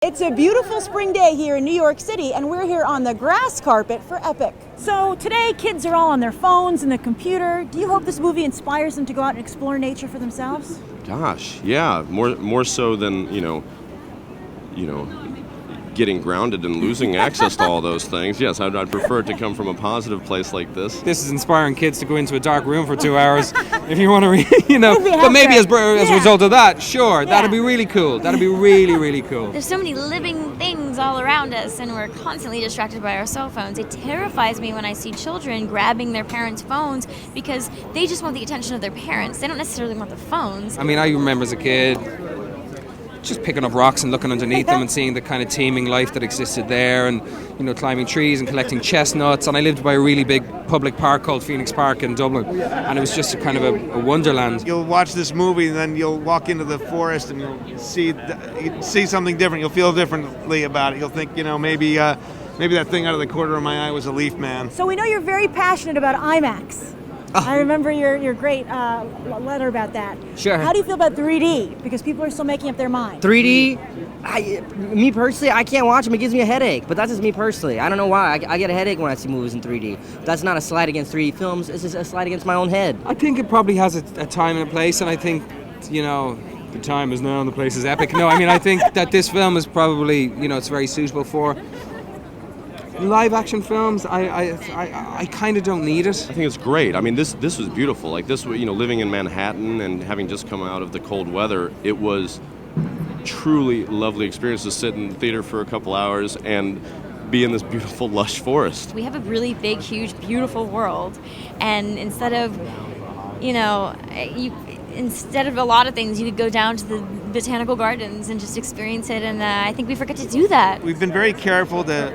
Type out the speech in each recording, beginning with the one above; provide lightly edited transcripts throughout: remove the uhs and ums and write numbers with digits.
It's a beautiful spring day here in New York City, and we're here on the grass carpet for Epic. So today, kids are all on their phones and the computer. Do you hope this movie inspires them to go out and explore nature for themselves? Gosh, yeah, more so than you know, getting grounded and losing access to all those things. Yes, I'd prefer it to come from a positive place like this. This is inspiring kids to go into a dark room for 2 hours if you want to read, But maybe as a result of that, sure, that'd be really cool. That'd be really, really cool. There's so many living things all around us, and we're constantly distracted by our cell phones. It terrifies me when I see children grabbing their parents' phones because they just want the attention of their parents. They don't necessarily want the phones. I mean, I remember as a kid just picking up rocks and looking underneath them and seeing the kind of teeming life that existed there, and climbing trees and collecting chestnuts. And I lived by a really big public park called Phoenix Park in Dublin, and it was just a kind of a wonderland. You'll watch this movie and then you'll walk into the forest and you'll see something different. You'll feel differently about it. You'll think, maybe that thing out of the corner of my eye was a leaf man. So we know you're very passionate about IMAX. I remember your great letter about that. Sure. How do you feel about 3D? Because people are still making up their mind. 3D, me personally, I can't watch them. It gives me a headache. But that's just me personally. I don't know why. I get a headache when I see movies in 3D. That's not a slight against 3D films. It's just a slight against my own head. I think it probably has a time and a place, and I think, the time is now and the place is epic. No, I mean, I think that this film is probably, it's very suitable for live action films. I kind of don't need it. I think it's great. I mean, this was beautiful. Like this, living in Manhattan and having just come out of the cold weather, it was truly lovely experience to sit in the theater for a couple hours and be in this beautiful, lush forest. We have a really big, huge, beautiful world, and instead of a lot of things, you could go down to the botanical gardens and just experience it, and I think we forget to do that. We've been very careful to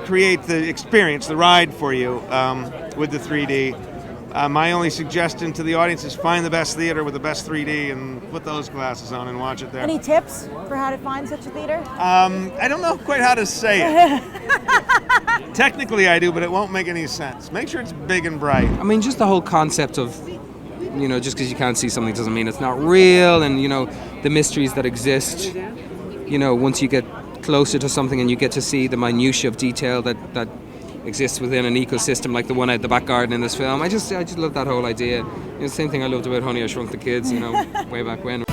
create the experience, the ride for you with the 3D. My only suggestion to the audience is find the best theater with the best 3D and put those glasses on and watch it there. Any tips for how to find such a theater? I don't know quite how to say it. Technically I do, but it won't make any sense. Make sure it's big and bright. I mean, just the whole concept of, just because you can't see something doesn't mean it's not real, and, the mysteries that exist, once you get closer to something and you get to see the minutiae of detail that exists within an ecosystem like the one out the back garden in this film. I just love that whole idea. Same thing I loved about Honey, I Shrunk the Kids, way back when.